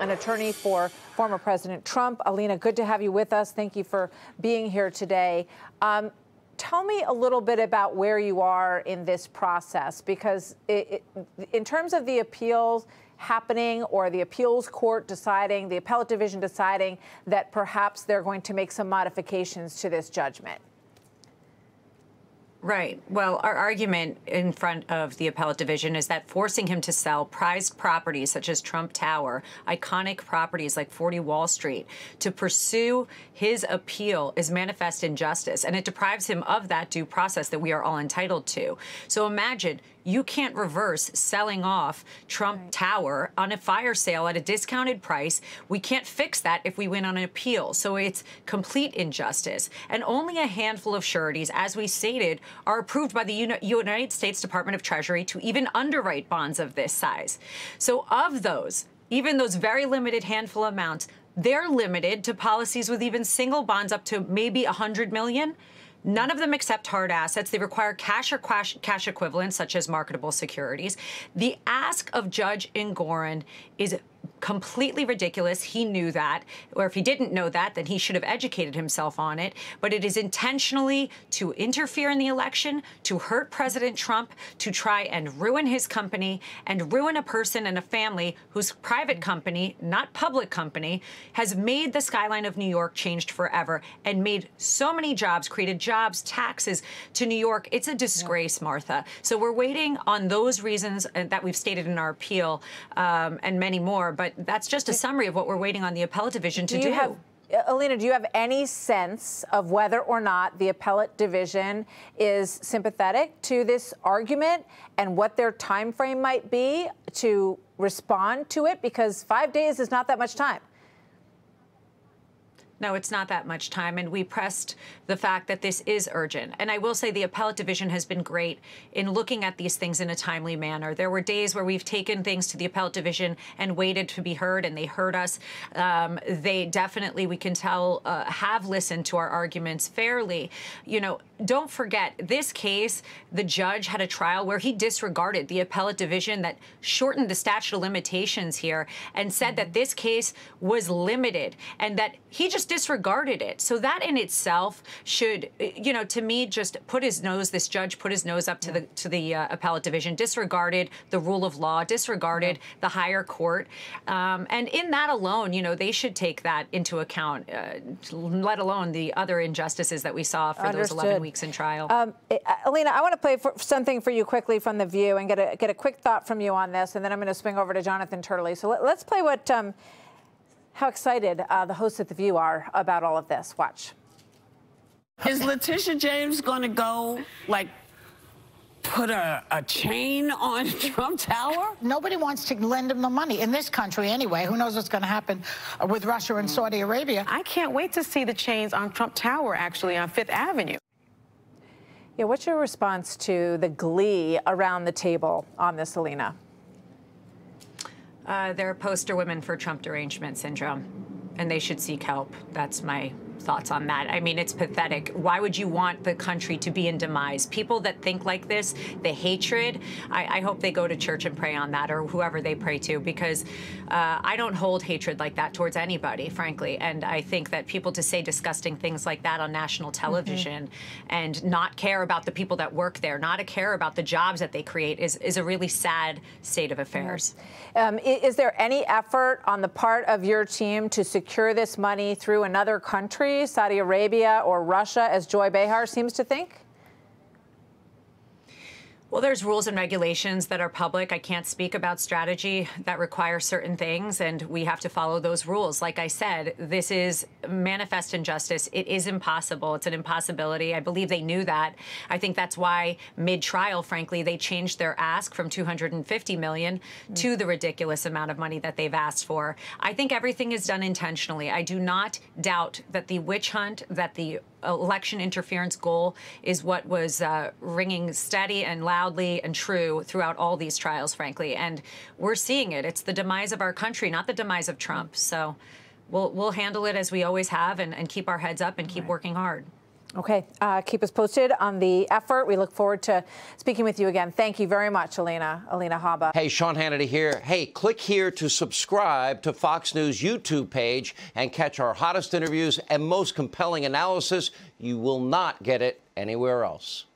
an attorney for former President Trump. Alina, good to have you with us. Thank you for being here today. Tell me a little bit about where you are in this process, because in terms of the appeals happening or the appeals court deciding, the appellate division deciding that perhaps they're going to make some modifications to this judgment. Right. Well, our argument in front of the appellate division is that forcing him to sell prized properties such as Trump Tower, iconic properties like 40 Wall Street, to pursue his appeal is manifest injustice, and it deprives him of that due process that we are all entitled to. So imagine you can't reverse selling off Trump Tower on a fire sale at a discounted price. We can't fix that if we win on an appeal. So it's complete injustice. And only a handful of sureties, as we stated, are approved by the United States Department of Treasury to even underwrite bonds of this size. So of those, even those very limited handful amounts, they're limited to policies with even single bonds up to maybe 100 million. None of them accept hard assets. They require cash or cash equivalents, such as marketable securities. The ask of Judge Engoron is completely ridiculous. He knew that, or if he didn't know that, then he should have educated himself on it. But it is intentionally to interfere in the election, to hurt President Trump, to try and ruin his company and ruin a person and a family whose private company, not public company, has made the skyline of New York changed forever and made so many jobs, created jobs, taxes to New York. It's a disgrace, Martha. So we're waiting on those reasons that we've stated in our appeal and many more. But that's just a summary of what we're waiting on the appellate division to do. Alina, do you have any sense of whether or not the appellate division is sympathetic to this argument and what their time frame might be to respond to it? Because 5 days is not that much time. No, it's not that much time, and we pressed the fact that this is urgent. And I will say the appellate division has been great in looking at these things in a timely manner. There were days where we've taken things to the appellate division and waited to be heard, and they heard us. They definitely, we can tell, have listened to our arguments fairly. You know, don't forget, this case, the judge had a trial where he disregarded the appellate division that shortened the statute of limitations here and said that this case was limited and that he just disregarded it. So that in itself should, you know, to me, just put his nose, this judge put his nose up to the appellate division, disregarded the rule of law, disregarded the higher court. And in that alone, you know, they should take that into account, let alone the other injustices that we saw for those 11 weeks in trial. Alina, I want to play something for you quickly from The View and get a quick thought from you on this, and then I'm going to swing over to Jonathan Turley. So let's play what how excited the hosts at The View are about all of this. Watch. Is Letitia James going to go, like, put a chain on Trump Tower? Nobody wants to lend him the money, in this country anyway. Who knows what's going to happen with Russia and Saudi Arabia. I can't wait to see the chains on Trump Tower, actually, on Fifth Avenue. Yeah, what's your response to the glee around the table on this, Alina? They're poster women for Trump derangement syndrome, and they should seek help. That's my thoughts on that. I mean, it's pathetic. Why would you want the country to be in demise? People that think like this, the hatred, I hope they go to church and pray on that, or whoever they pray to, because I don't hold hatred like that towards anybody, frankly. And I think that people to say disgusting things like that on national television and not care about the people that work there, not care about the jobs that they create is a really sad state of affairs. Is there any effort on the part of your team to secure this money through another country, Saudi Arabia or Russia, as Joy Behar seems to think? Well, there's rules and regulations that are public. I can't speak about strategy that require certain things, and we have to follow those rules. Like I said, this is manifest injustice. It is impossible. It's an impossibility. I believe they knew that. I think that's why mid-trial, frankly, they changed their ask from $250 million to the ridiculous amount of money that they've asked for. I think everything is done intentionally. I do not doubt that the witch hunt, that the election interference goal is what was ringing steady and loudly and true throughout all these trials, frankly. And we're seeing it. It's the demise of our country, not the demise of Trump. So we'll handle it as we always have and keep our heads up and keep working hard. Okay, keep us posted on the effort. We look forward to speaking with you again. Thank you very much, Alina Habba. Hey, Sean Hannity here. Hey, click here to subscribe to Fox News YouTube page and catch our hottest interviews and most compelling analysis. You will not get it anywhere else.